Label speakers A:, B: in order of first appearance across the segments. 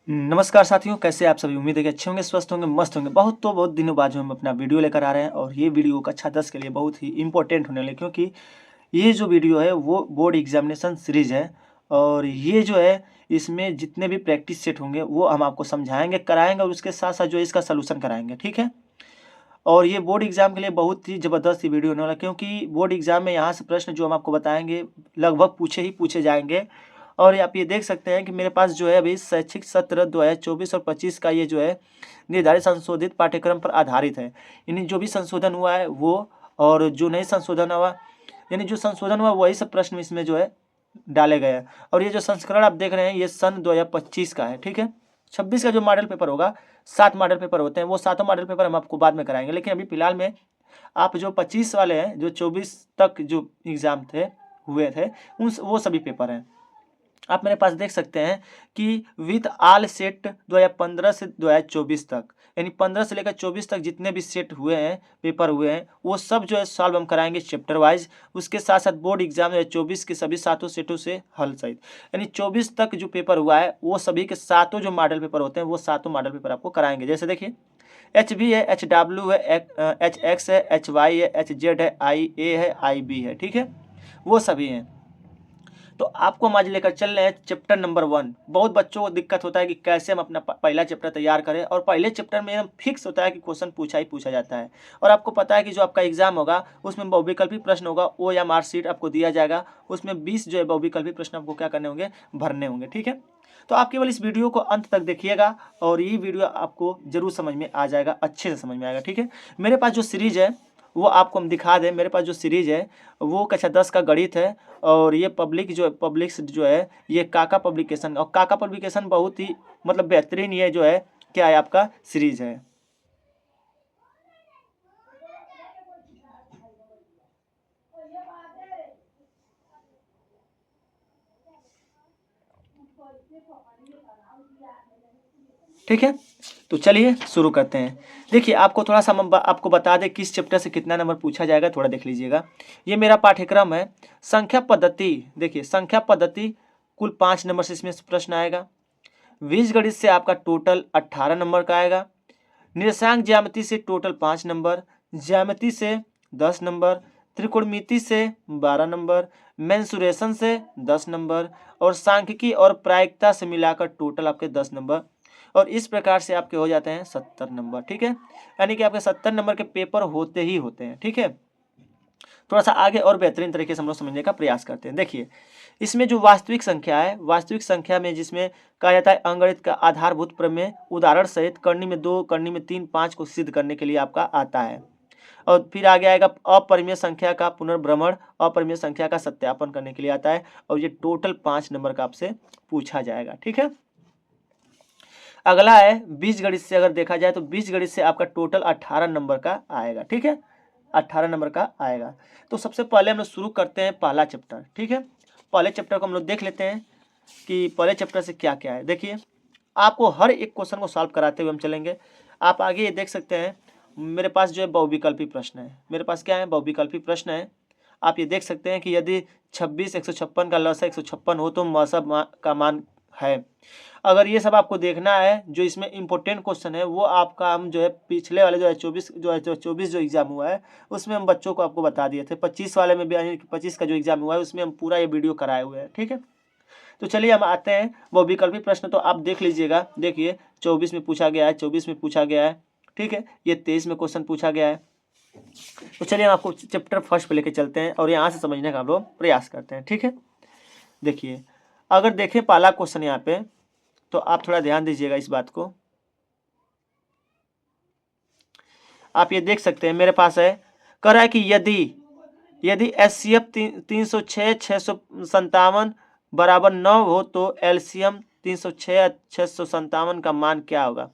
A: नमस्कार साथियों, कैसे आप सभी। उम्मीद है कि अच्छे होंगे, स्वस्थ होंगे, मस्त होंगे। बहुत दिनों बाद जो हम अपना वीडियो लेकर आ रहे हैं और ये वीडियो कक्षा 10 के लिए बहुत ही इम्पोर्टेंट होने वाला है, क्योंकि ये जो वीडियो है वो बोर्ड एग्जामिनेशन सीरीज है। और ये जो है इसमें जितने भी प्रैक्टिस सेट होंगे वो हम आपको समझाएंगे, कराएंगे और उसके साथ साथ जो है इसका सलूशन कराएंगे, ठीक है। और ये बोर्ड एग्जाम के लिए बहुत ही ज़बरदस्त ये वीडियो होने वाला है, क्योंकि बोर्ड एग्जाम में यहाँ से प्रश्न जो हम आपको बताएंगे लगभग पूछे ही पूछे जाएंगे। और आप ये देख सकते हैं कि मेरे पास जो है अभी शैक्षिक सत्र 2024 और 25 का ये जो है निर्धारित संशोधित पाठ्यक्रम पर आधारित है। यानी जो भी संशोधन हुआ है वो, और जो नहीं संशोधन हुआ, यानी जो संशोधन हुआ वही सब प्रश्न इसमें जो है डाले गए हैं। और ये जो संस्करण आप देख रहे हैं ये सन 2025 का है, ठीक है। 26 का जो मॉडल पेपर होगा, 7 मॉडल पेपर होते हैं, वो 7 मॉडल पेपर हम आपको बाद में कराएंगे। लेकिन अभी फिलहाल में आप जो 25 वाले हैं, जो 24 तक जो एग्ज़ाम थे हुए थे, उन वो सभी पेपर हैं। आप मेरे पास देख सकते हैं कि विथ ऑल सेट 2015 से 2024 तक, यानी 15 से लेकर 24 तक जितने भी सेट हुए हैं, पेपर हुए हैं, वो सब जो है सॉल्व हम कराएंगे चैप्टर वाइज। उसके साथ साथ बोर्ड एग्जाम 2024 के सभी 7 सेटों से हल सहित, यानी 24 तक जो पेपर हुआ है वो सभी के 7 जो मॉडल पेपर होते हैं वो 7 मॉडल पेपर आपको कराएंगे। जैसे देखिए HB है, HW है, HX है, HY है, HZ है, IA है, IB है, ठीक है, वो सभी हैं। तो आपको हम आज लेकर चल रहे हैं चैप्टर नंबर 1। बहुत बच्चों को दिक्कत होता है कि कैसे हम अपना पहला चैप्टर तैयार करें, और पहले चैप्टर में एकदम फिक्स होता है कि क्वेश्चन पूछा ही पूछा जाता है। और आपको पता है कि जो आपका एग्जाम होगा उसमें बहुविकल्पी प्रश्न होगा, वो या मार्कशीट आपको दिया जाएगा, उसमें 20 जो है बहुविकल्पी प्रश्न आपको क्या करने होंगे, भरने होंगे, ठीक है। तो आप केवल इस वीडियो को अंत तक देखिएगा और ये वीडियो आपको जरूर समझ में आ जाएगा, अच्छे से समझ में आएगा, ठीक है। मेरे पास जो सीरीज है वो आपको हम दिखा दें। मेरे पास जो सीरीज है वो कक्षा 10 का गणित है, और ये पब्लिक्स जो है ये काका पब्लिकेशन, और काका पब्लिकेशन बहुत ही मतलब बेहतरीन ये जो है क्या है आपका सीरीज है। ठीक है, तो चलिए शुरू करते हैं। देखिए आपको थोड़ा सा हम आपको बता दें किस चैप्टर से कितना नंबर पूछा जाएगा, थोड़ा देख लीजिएगा। ये मेरा पाठ्यक्रम है संख्या पद्धति। देखिए संख्या पद्धति कुल 5 नंबर से इसमें प्रश्न आएगा। बीजगणित से आपका टोटल 18 नंबर का आएगा। निर्देशांक ज्यामिति से टोटल 5 नंबर, ज्यामिति से 10 नंबर, त्रिकोणमिति से 12 नंबर, मेंसुरेशन से 10 नंबर, और सांख्यिकी और प्रायिकता से मिलाकर टोटल आपके 10 नंबर। और इस प्रकार से आपके हो जाते हैं 70 नंबर, ठीक है। यानी कि आपके 70 नंबर के पेपर होते ही होते हैं, ठीक है। थोड़ा सा आगे और बेहतरीन तरीके से हम लोग समझने का प्रयास करते हैं। देखिए इसमें जो वास्तविक संख्या है, वास्तविक संख्या में जिसमें कहा जाता है अंगणित का आधारभूत प्रमेय उदाहरण सहित करनी में 2, करनी में 3, 5 को सिद्ध करने के लिए आपका आता है। और फिर आगे आएगा अपरिमेय संख्या का पुनर्भ्रमण, अपरिमेय संख्या का सत्यापन करने के लिए आता है, और ये टोटल 5 नंबर का आपसे पूछा जाएगा, ठीक है। अगला है बीजगणित से। अगर देखा जाए तो बीजगणित से आपका टोटल 18 नंबर का आएगा, ठीक है, 18 नंबर का आएगा। तो सबसे पहले हम लोग शुरू करते हैं पहला चैप्टर, ठीक है। पहले चैप्टर को हम लोग देख लेते हैं कि पहले चैप्टर से क्या क्या है। देखिए आपको हर एक क्वेश्चन को सॉल्व कराते हुए हम चलेंगे। आप आगे ये देख सकते हैं मेरे पास जो है बहुविकल्पी प्रश्न है। मेरे पास क्या है, बहुविकल्पी प्रश्न है। आप ये देख सकते हैं कि यदि 26 156 का लसा 156 हो तो मसा का मान है। अगर ये सब आपको देखना है, जो इसमें इंपॉर्टेंट क्वेश्चन है वो आपका हम जो है पिछले वाले जो है 24 जो एग्जाम हुआ है उसमें हम बच्चों को आपको बता दिए थे। 25 वाले में भी, यानी 25 का जो एग्जाम हुआ है उसमें हम पूरा ये वीडियो कराए हुए हैं, ठीक है। तो चलिए हम आते हैं वो विकल्पी प्रश्न। तो आप देख लीजिएगा, देखिए 24 में पूछा गया है, 24 में पूछा गया है, ठीक है। ये 23 में क्वेश्चन पूछा गया है। तो चलिए हम आपको चैप्टर फर्स्ट पे लेके चलते हैं और यहाँ से समझने का हम लोग प्रयास करते हैं, ठीक है। देखिए अगर देखें पहला क्वेश्चन यहाँ पे, तो आप थोड़ा ध्यान दीजिएगा इस बात को। आप ये देख सकते हैं मेरे पास है, कह रहा है कि यदि HCF 306 657 बराबर 9 हो तो LCM 306 657 का मान क्या होगा।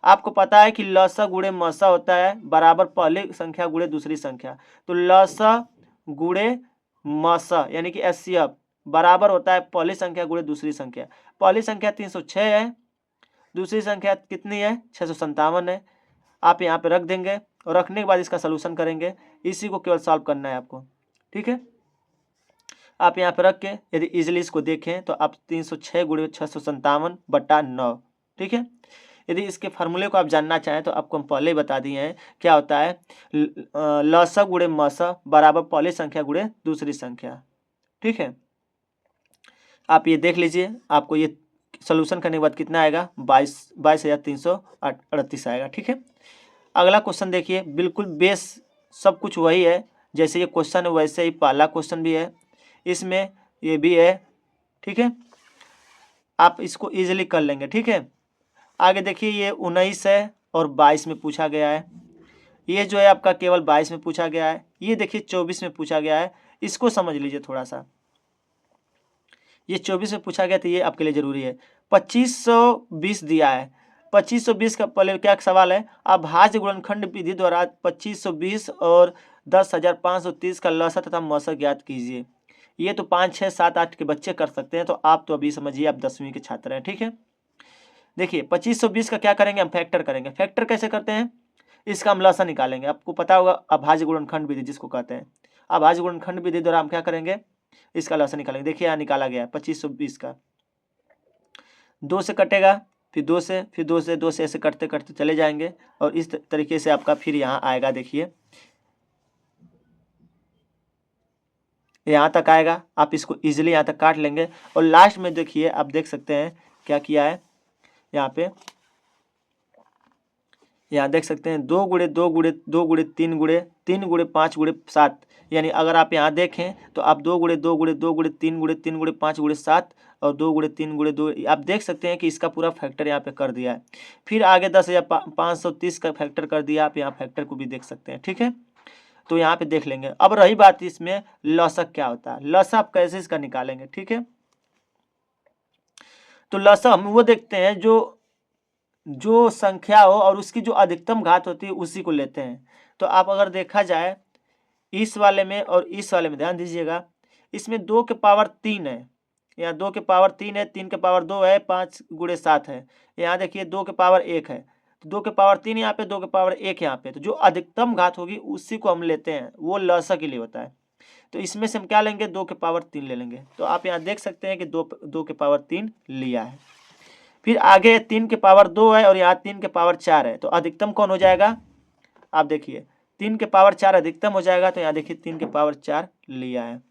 A: आपको पता है कि लसा गुणे मसा होता है बराबर पहली संख्या गुणे दूसरी संख्या। तो लसा गुणे मसा यानी कि HCF बराबर होता है पहली संख्या गुणे दूसरी संख्या। पहली संख्या 306 है, दूसरी संख्या कितनी है, 657 है। आप यहाँ पे रख देंगे और रखने के बाद इसका सलूशन करेंगे। इसी को केवल सॉल्व करना है आपको, ठीक है। आप यहाँ पे रख के यदि इजिली इसको देखें तो आप 306 गुणे 657 बटा 9 ठीक है। यदि इसके फार्मूले को आप जानना चाहें तो आपको हम पहले ही बता दिए हैं क्या होता है। लसा गुणे मसा बराबर पहली संख्या गुणे दूसरी संख्या। ठीक है, आप ये देख लीजिए, आपको ये सोल्यूशन करने के बाद कितना आएगा, 22,338 आएगा। ठीक है, अगला क्वेश्चन देखिए, बिल्कुल बेस सब कुछ वही है, जैसे ये क्वेश्चन है वैसे ही पहला क्वेश्चन भी है, इसमें ये भी है। ठीक है, आप इसको इजीली कर लेंगे। ठीक है, आगे देखिए, ये 19 है और 22 में पूछा गया है। ये जो है आपका केवल 22 में पूछा गया है। ये देखिए 24 में पूछा गया है, इसको समझ लीजिए थोड़ा सा। ये 24 में पूछा गया तो ये आपके लिए जरूरी है। 2520 दिया है, 2520 का पहले क्या सवाल है, अभाज्य गुणनखंड विधि द्वारा 2520 और 10,530 का लसा तथा मसा ज्ञात कीजिए। ये तो 5, 6, 7, 8 के बच्चे कर सकते हैं, तो आप तो अभी समझिए आप 10वीं के छात्र हैं। ठीक है, देखिए 2520 का क्या करेंगे, हम फैक्टर करेंगे। फैक्टर कैसे करते हैं, इसका हम लसा निकालेंगे। आपको पता होगा अभाज्य गुणनखंड विधि जिसको कहते हैं, अभाज्य गुणनखंड विधि द्वारा हम क्या करेंगे, इसका लसा निकालेंगे। देखिए यहाँ निकाला गया है 2520 का, 2 से कटेगा, फिर 2 से, फिर 2 से, 2 से, ऐसे कटते कटते चले जाएंगे और इस तरीके से आपका फिर यहाँ आएगा। देखिए यहाँ तक आएगा, आप इसको इजीली यहाँ तक काट लेंगे और लास्ट में देखिए आप देख सकते हैं क्या किया है यहाँ पे, यहाँ देख सकते हैं 2 गुणे 2 गुणे 2 गुणे 3 गुणे 3 गुणे 5 गुणे 7, यानी अगर आप यहाँ देखें तो आप 2 गुणे 2 गुणे 2 गुणे 3 गुणे 3 गुणे 5 गुणे 7 और 2 गुणे 3 गुणे 2, आप देख सकते हैं कि इसका पूरा फैक्टर यहाँ पे कर दिया है। फिर आगे 10,530 का फैक्टर कर दिया, आप यहाँ फैक्टर को भी देख सकते हैं। ठीक है, तो यहाँ पे देख लेंगे। अब रही बात इसमें लसक क्या होता है, लसा आप कैसे इसका निकालेंगे। ठीक है, तो लसा हम वो देखते हैं जो संख्या हो और उसकी जो अधिकतम घात होती है उसी को लेते हैं। तो आप अगर देखा जाए इस वाले में और इस वाले में ध्यान दीजिएगा, इसमें 2 के पावर 3 है, यहाँ 2 के पावर 3 है, 3 के पावर 2 है, 5 गुणे 7 है। यहाँ देखिए 2 के पावर 1 है, तो 2 के पावर 3 यहाँ पे, 2 के पावर 1 यहाँ पे, तो जो अधिकतम घात होगी उसी को हम लेते हैं, वो लसा के लिए होता है। तो इसमें से हम क्या लेंगे, 2 के पावर 3 ले लेंगे। तो आप यहाँ देख सकते हैं कि 2 के पावर 3 लिया है। फिर आगे 3 के पावर 2 है और यहाँ 3 के पावर 4 है, तो अधिकतम कौन हो जाएगा, आप देखिए 3 के पावर 4 अधिकतम हो जाएगा, तो यहाँ देखिए 3 के पावर 4 लिया है।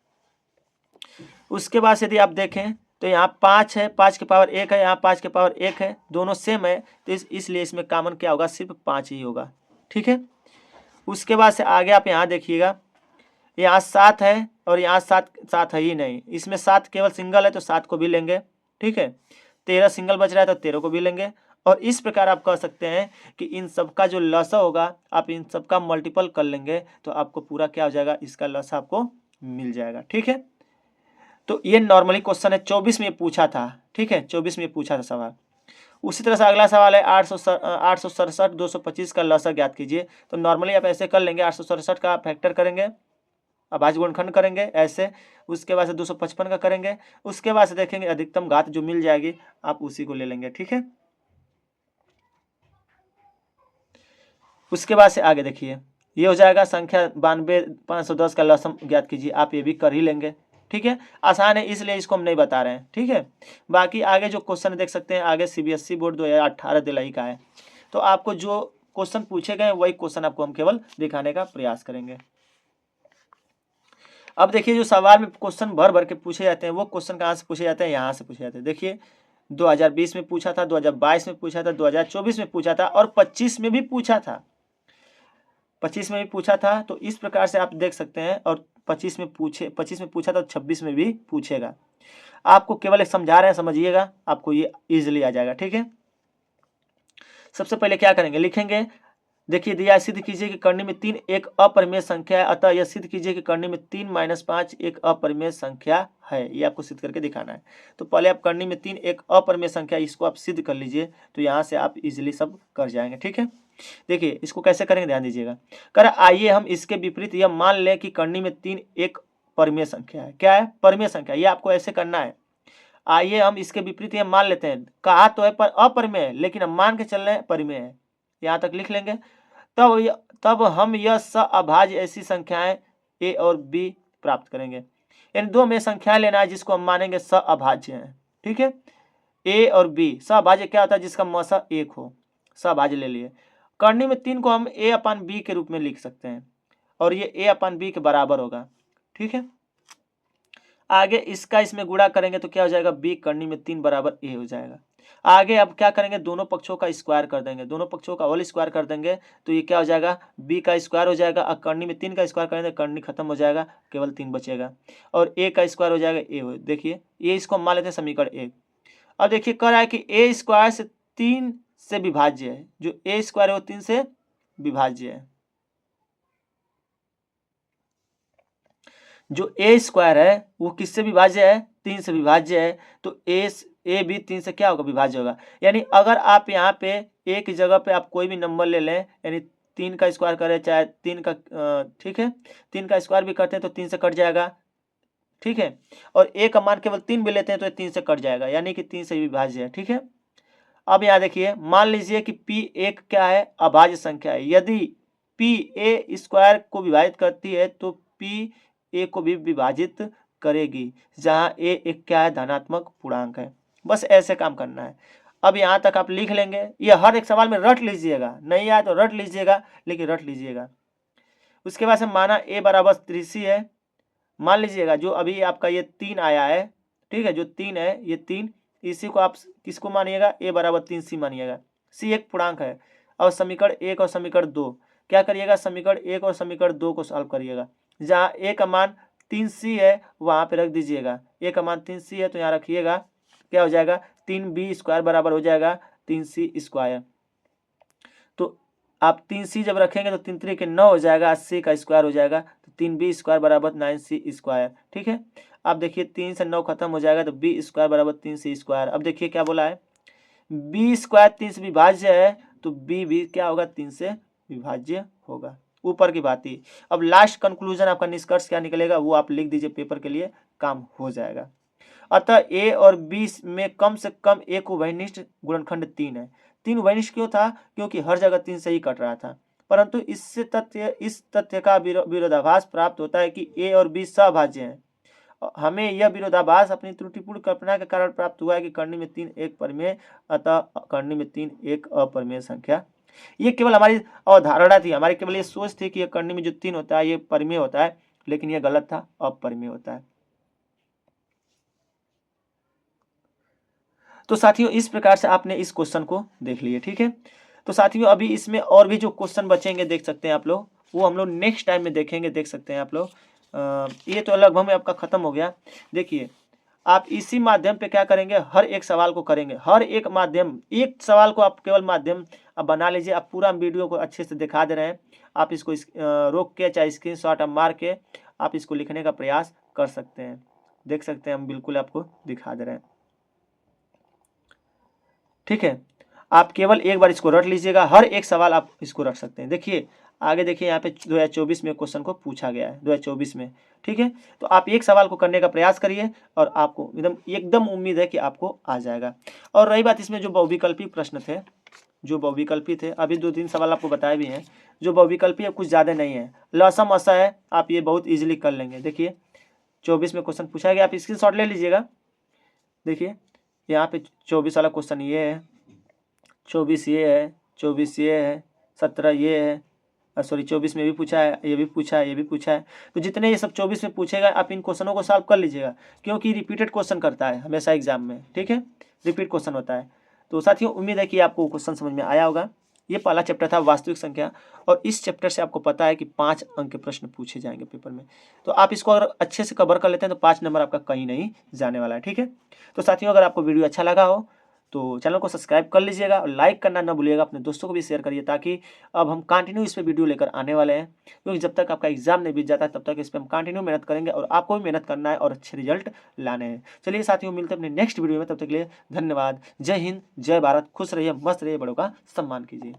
A: उसके बाद यदि आप देखें तो यहाँ 5 है, 5 के पावर 1 है, यहाँ 5 के पावर 1 है, दोनों सेम है, तो इसलिए इसमें कॉमन क्या होगा, सिर्फ 5 ही होगा। ठीक है, उसके बाद से आगे आप यहाँ देखिएगा, यहाँ 7 है और यहाँ 7 है ही नहीं, इसमें 7 केवल सिंगल है तो 7 को भी लेंगे। ठीक है, 13 सिंगल बच रहा है तो 13 को भी लेंगे। और इस प्रकार आप कह सकते हैं कि इन सब का जो लसा होगा, आप इन सब का मल्टीपल कर लेंगे तो आपको पूरा क्या हो जाएगा, इसका लसा आपको मिल जाएगा। ठीक है, तो ये नॉर्मली क्वेश्चन है, 24 में पूछा था। ठीक है, 24 में पूछा था सवाल। उसी तरह से अगला सवाल है 867 225 का लसा ज्ञात कीजिए। तो नॉर्मली आप ऐसे कर लेंगे, 867 का फैक्टर करेंगे, अभाज्य गुणनखंड करेंगे ऐसे, उसके बाद से 255 का करेंगे, उसके बाद से देखेंगे अधिकतम घात जो मिल जाएगी आप उसी को ले लेंगे। ठीक है, उसके बाद से आगे देखिए, ये हो जाएगा संख्या 92,510 का लसम ज्ञात कीजिए, आप ये भी कर ही लेंगे। ठीक है, आसान है इसलिए इसको हम नहीं बता रहे हैं। ठीक है, बाकी आगे जो क्वेश्चन देख सकते हैं, आगे CBSE बोर्ड 2018 दिल्ली का है, तो आपको जो क्वेश्चन पूछे गए वही क्वेश्चन आपको हम केवल दिखाने का प्रयास करेंगे। अब देखिए, जो सवाल में क्वेश्चन भर भर के पूछे जाते हैं वो क्वेश्चन कहाँ से पूछे जाते हैं, यहाँ से पूछे जाते हैं। देखिए 2020 में पूछा था, 2022 में पूछा था, 2024 में पूछा था और 25 में भी पूछा था, 25 में भी पूछा था। तो इस प्रकार से आप देख सकते हैं, और 25 में पूछा था, 26 में भी पूछेगा। आपको केवल एक समझा रहे हैं, समझिएगा, आपको ये इजीली आ जाएगा। ठीक है, सबसे पहले क्या करेंगे, लिखेंगे। देखिए दिया, सिद्ध कीजिए कि करनी में 3 एक अपरिमेय संख्या है, अतः यह सिद्ध कीजिए कि करनी में 3 - 5 एक अपरिमेय संख्या है। ये आपको सिद्ध करके दिखाना है। तो पहले आप करनी में 3 एक अपरिमेय संख्या, इसको आप सिद्ध कर लीजिए, तो यहाँ से आप इजीली सब कर जाएंगे। ठीक है, देखिए इसको कैसे करेंगे, ध्यान दीजिएगा। कर आइए हम इसके विपरीत यह मान लें कि करनी में 3 एक परिमेय संख्या है। क्या है, परिमेय संख्या, ये आपको ऐसे करना है। आइए हम इसके विपरीत यह मान लेते हैं, कहा तो है पर अपरिमेय है, लेकिन हम मान के चल रहे हैं परिमेय है, यहाँ तक लिख लेंगे। तब हम यह अभाज्य ऐसी संख्याएं ए और बी प्राप्त करेंगे। इन दो में संख्याएं लेना है जिसको हम मानेंगे अभाज्य है। ठीक है, ए और बी सहभाज्य क्या होता है, जिसका मसा 1 हो, सहभाज्य ले लिए। करनी में 3 को हम ए अपान बी के रूप में लिख सकते हैं और ये ए अपान बी के बराबर होगा, ठीक है। आगे इसका इसमें गुणा करेंगे तो क्या हो जाएगा, बी करनी में 3 बराबर ए हो जाएगा। आगे अब क्या करेंगे, दोनों पक्षों का स्क्वायर कर देंगे, दोनों पक्षों का होल स्क्वायर कर देंगे तो ये क्या हो जाएगा, बी का स्क्वायर हो जाएगा। अब करनी में 3 का स्क्वायर करेंगे तो करनी खत्म हो जाएगा, केवल 3 बचेगा और ए का स्क्वायर हो जाएगा ए हो। देखिए ये इसको हम मान लेते हैं समीकरण 1। अब देखिए कह रहा है कि ए स्क्वायर से 3 से विभाज्य है, जो ए स्क्वायर है वो 3 से विभाज्य है। जो ए स्क्वायर है वो किससे विभाज्य है, 3 से विभाज्य है। तो ए भी 3 से क्या होगा, विभाज्य होगा। यानी अगर आप यहाँ पे ए की जगह पे आप कोई भी नंबर ले लें, यानी 3 का स्क्वायर करें चाहे 3 का, ठीक है, 3 का स्क्वायर भी करते हैं तो 3 से कट जाएगा, ठीक है। और ए का मान केवल 3 भी लेते हैं तो 3 से कट जाएगा, यानी कि 3 से विभाज्य है, ठीक है। अब यहाँ देखिए मान लीजिए कि पी एक क्या है, अभाज्य संख्या है। यदि पी ए स्क्वायर को विभाजित करती है तो पी ए को भी विभाजित करेगी, जहाँ ए एक क्या है, धनात्मक पूर्णांक है। बस ऐसे काम करना है। अब यहाँ तक आप लिख लेंगे, ये हर एक सवाल में रट लीजिएगा, नहीं आए तो रट लीजिएगा, लेकिन रट लीजिएगा। उसके बाद से माना ए बराबर 3c है, मान लीजिएगा जो अभी आपका ये 3 आया है, ठीक है, जो 3 है ये 3, इसी को आप किसको मानिएगा, ए बराबर 3c मानिएगा। c एक पूर्णांक है। और समीकरण 1 और समीकरण 2 क्या करिएगा, समीकरण 1 और समीकरण 2 को सॉल्व करिएगा। जहाँ ए का मान 3c है वहाँ पे रख दीजिएगा, ए का मान 3c है तो यहाँ रखिएगा, क्या हो जाएगा, 3b स्क्वायर बराबर हो जाएगा 3c स्क्वायर। तो आप 3c जब रखेंगे तो 3 3 के 9 हो जाएगा, 80 का स्क्वायर हो जाएगा, तो 3b स्क्वायर बराबर 9c स्क्वायर, ठीक है। अब देखिए 3 से 9 खत्म हो जाएगा तो b स्क्वायर बराबर 3c स्क्वायर। अब देखिए क्या बोला है, b स्क्वायर 3 से विभाज्य है तो b भी क्या होगा, 3 से विभाज्य होगा। ऊपर की बात ही। अब लास्ट कंक्लूजन आपका निष्कर्ष क्या निकलेगा वो आप लिख दीजिए, पेपर के लिए काम हो जाएगा। अतः ए और बी में कम से कम एक उभयनिष्ठ गुणनखंड 3 है। 3 उभयनिष्ठ क्यों था, क्योंकि हर जगह 3 से ही कट रहा था। परंतु इस तथ्य का विरोधाभास प्राप्त होता है कि ए और बी सहभाज्य हैं। हमें यह विरोधाभास अपनी त्रुटिपूर्ण कल्पना के कारण प्राप्त हुआ है कि करनी में 3 एक परिमेय, अतः करनी में 3 एक अपरिमेय संख्या। ये केवल हमारी अवधारणा थी, हमारी केवल ये सोच थी कि ये करनी में जो 3 होता है ये परिमेय होता है, लेकिन ये गलत था, अपरिमेय होता है। तो साथियों इस प्रकार से आपने इस क्वेश्चन को देख लिए, ठीक है। तो साथियों अभी इसमें और भी जो क्वेश्चन बचेंगे देख सकते हैं आप लोग, वो हम लोग नेक्स्ट टाइम में देखेंगे, देख सकते हैं आप लोग। ये तो लगभग में आपका खत्म हो गया। देखिए आप इसी माध्यम पे क्या करेंगे, हर एक सवाल को करेंगे, हर एक माध्यम, एक सवाल को आप केवल माध्यम अब बना लीजिए। आप पूरा वीडियो को अच्छे से दिखा दे रहे हैं, आप इसको रोक के चाहे स्क्रीनशॉट आप मार के आप इसको लिखने का प्रयास कर सकते हैं। देख सकते हैं हम बिल्कुल आपको दिखा दे रहे हैं, ठीक है। आप केवल एक बार इसको रट लीजिएगा, हर एक सवाल आप इसको रख सकते हैं। देखिए आगे देखिए यहाँ पे 2024 में क्वेश्चन को पूछा गया है, 2024 में, ठीक है। तो आप एक सवाल को करने का प्रयास करिए और आपको एकदम उम्मीद है कि आपको आ जाएगा। और रही बात इसमें जो बहुविकल्पी प्रश्न थे, जो बहुविकल्पी थे, अभी 2-3 सवाल आपको बताए भी हैं, जो बहुविकल्पी है कुछ ज़्यादा नहीं है, लसम असा है, आप ये बहुत ईजिली कर लेंगे। देखिए 24 में क्वेश्चन पूछा गया, आप स्क्रीनशॉट ले लीजिएगा। देखिए यहाँ पे 24 वाला क्वेश्चन ये है, 24 ये है, 24 ये है, 17 ये है, सॉरी 24 में भी पूछा है, ये भी पूछा है, ये भी पूछा है। तो जितने ये सब 24 में पूछेगा आप इन क्वेश्चनों को सॉल्व कर लीजिएगा, क्योंकि रिपीटेड क्वेश्चन करता है हमेशा एग्जाम में, ठीक है, रिपीट क्वेश्चन होता है। तो साथियों उम्मीद है कि आपको क्वेश्चन समझ में आया होगा। ये पहला चैप्टर था वास्तविक संख्या, और इस चैप्टर से आपको पता है कि 5 अंक के प्रश्न पूछे जाएंगे पेपर में। तो आप इसको अगर अच्छे से कवर कर लेते हैं तो 5 नंबर आपका कहीं नहीं जाने वाला है, ठीक है। तो साथियों अगर आपको वीडियो अच्छा लगा हो तो चैनल को सब्सक्राइब कर लीजिएगा और लाइक करना ना भूलिएगा, अपने दोस्तों को भी शेयर करिए, ताकि अब हम कंटिन्यू इस पर वीडियो लेकर आने वाले हैं। क्योंकि जब तक आपका एग्जाम नहीं बीत जाता तब तक इस पर हम कंटिन्यू मेहनत करेंगे और आपको भी मेहनत करना है और अच्छे रिजल्ट लाने हैं। चलिए साथियों मिलते हैं अपने नेक्स्ट वीडियो में, तब तक के लिए धन्यवाद। जय हिंद, जय भारत, खुश रहिए, मस्त रहिए, बड़ों का सम्मान कीजिए।